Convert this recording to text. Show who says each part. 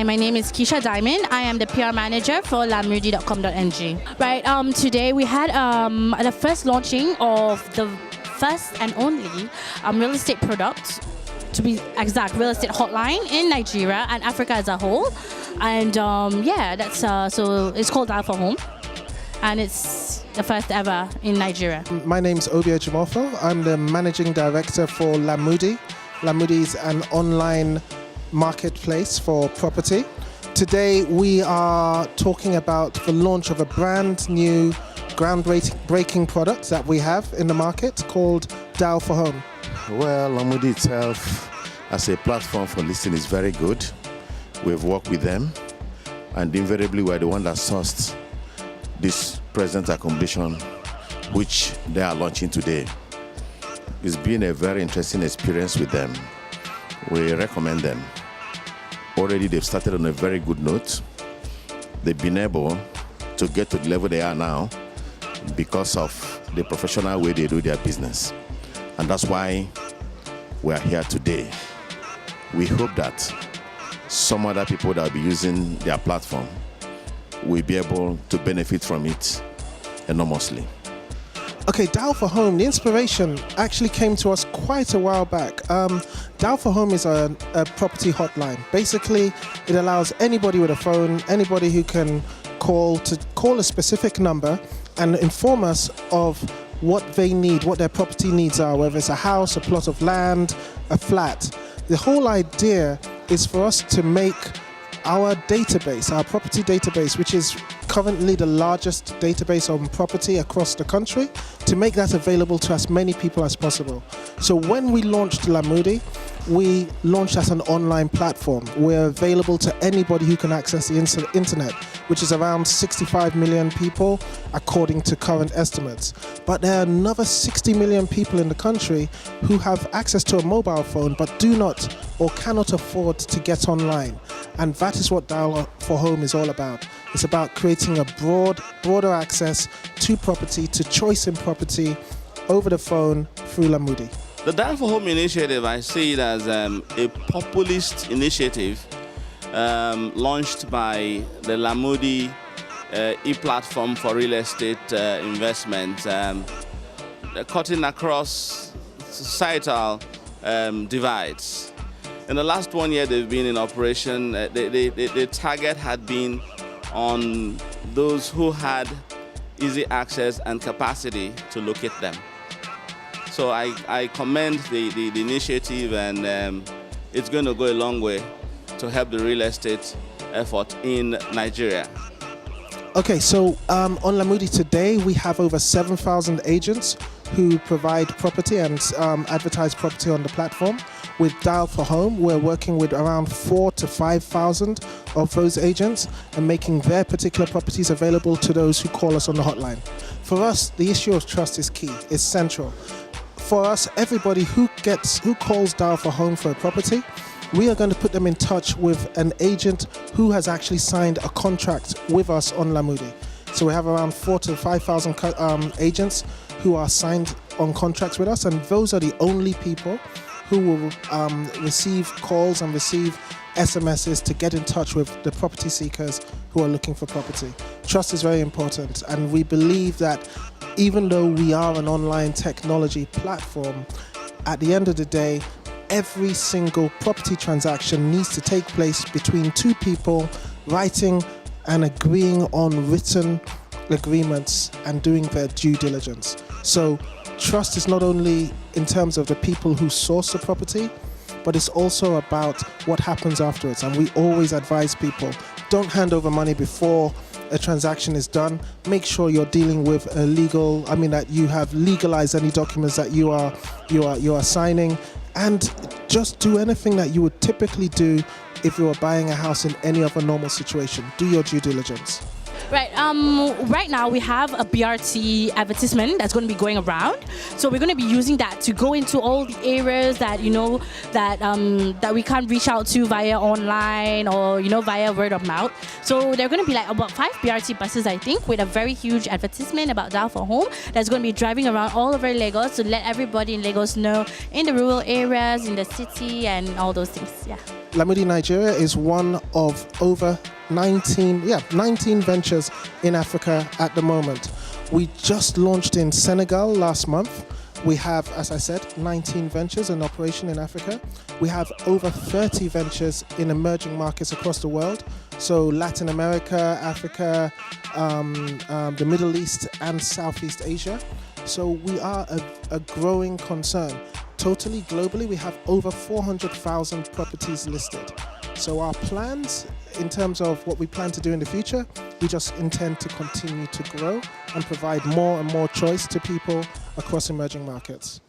Speaker 1: Hi, my name is Keisha Diamond. I am the PR manager for lamudi.com.ng. Right, today we had the first launching of the first and only real estate product, to be exact, real estate hotline in Nigeria and Africa as a whole. And yeah, that's so it's called Dial for Home, and it's the first ever in Nigeria.
Speaker 2: My name's Obio Jumofo. I'm the managing director for Lamudi. Lamudi is an online marketplace for property. Today we are talking about the launch of a brand new groundbreaking product that we have in the market called Dial for Home.
Speaker 3: Well, Lamudi itself as a platform for listing is very good. We've worked with them, and invariably we're the one that sourced this present accommodation which they are launching today. It's been a very interesting experience with them. We recommend them. Already they've started on a very good note. They've been able to get to the level they are now because of the professional way they do their business. And that's why we are here today. We hope that some other people that will be using their platform will be able to benefit from it enormously.
Speaker 2: Okay, Dial for Home, the inspiration actually came to us quite a while back. Dial for Home is a property hotline. Basically, it allows anybody with a phone, anybody who can call a specific number and inform us of what they need, what their property needs are, whether it's a house, a plot of land, a flat. The whole idea is for us to make our database, our property database, which is currently the largest database on property across the country, to make that available to as many people as possible. So when we launched Lamudi, we launched as an online platform. We're available to anybody who can access the internet, which is around 65 million people according to current estimates. But there are another 60 million people in the country who have access to a mobile phone but do not or cannot afford to get online. And that is what Dial for Home is all about. It's about creating a broader access to property, to choice in property over the phone through Lamudi.
Speaker 4: The Dial for Home initiative, I see it as a populist initiative launched by the Lamudi e-platform for real estate investment, cutting across societal divides. In the last 1 year they've been in operation, the target had been on those who had easy access and capacity to locate them. So I commend the initiative, and it's going to go a long way to help the real estate effort in Nigeria.
Speaker 2: Okay, so on Lamudi today we have over 7,000 agents who provide property and advertise property on the platform. With Dial for Home, we're working with around 4,000 to 5,000 of those agents and making their particular properties available to those who call us on the hotline. For us, the issue of trust is key, it's central. For us, everybody who calls Dial for Home for a property, we are going to put them in touch with an agent who has actually signed a contract with us on Lamudi. So we have around 4,000 to 5,000 agents who are signed on contracts with us, and those are the only people who will receive calls and receive SMSs to get in touch with the property seekers who are looking for property. Trust is very important, and we believe that even though we are an online technology platform, at the end of the day, every single property transaction needs to take place between two people writing and agreeing on written agreements and doing their due diligence. So trust is not only in terms of the people who source the property, but it's also about what happens afterwards. And we always advise people, don't hand over money before a transaction is done. Make sure you're dealing with a legal, that you have legalized any documents that you are signing, and just do anything that you would typically do if you were buying a house in any other normal situation. Do your due diligence.
Speaker 1: Right. Right now we have a BRT advertisement that's going to be going around. So we're going to be using that to go into all the areas that that we can't reach out to via online or via word of mouth. So there are going to be like about 5 BRT buses, I think, with a very huge advertisement about Dial for Home that's going to be driving around all over Lagos to let everybody in Lagos know in the rural areas, in the city, and all those things. Yeah.
Speaker 2: Lamudi Nigeria is one of over 19 ventures in Africa at the moment. We just launched in Senegal last month. We have, as I said, 19 ventures in operation in Africa. We have over 30 ventures in emerging markets across the world. So Latin America, Africa, the Middle East and Southeast Asia. So we are a growing concern. Totally globally, we have over 400,000 properties listed. So our plans in terms of what we plan to do in the future, we just intend to continue to grow and provide more and more choice to people across emerging markets.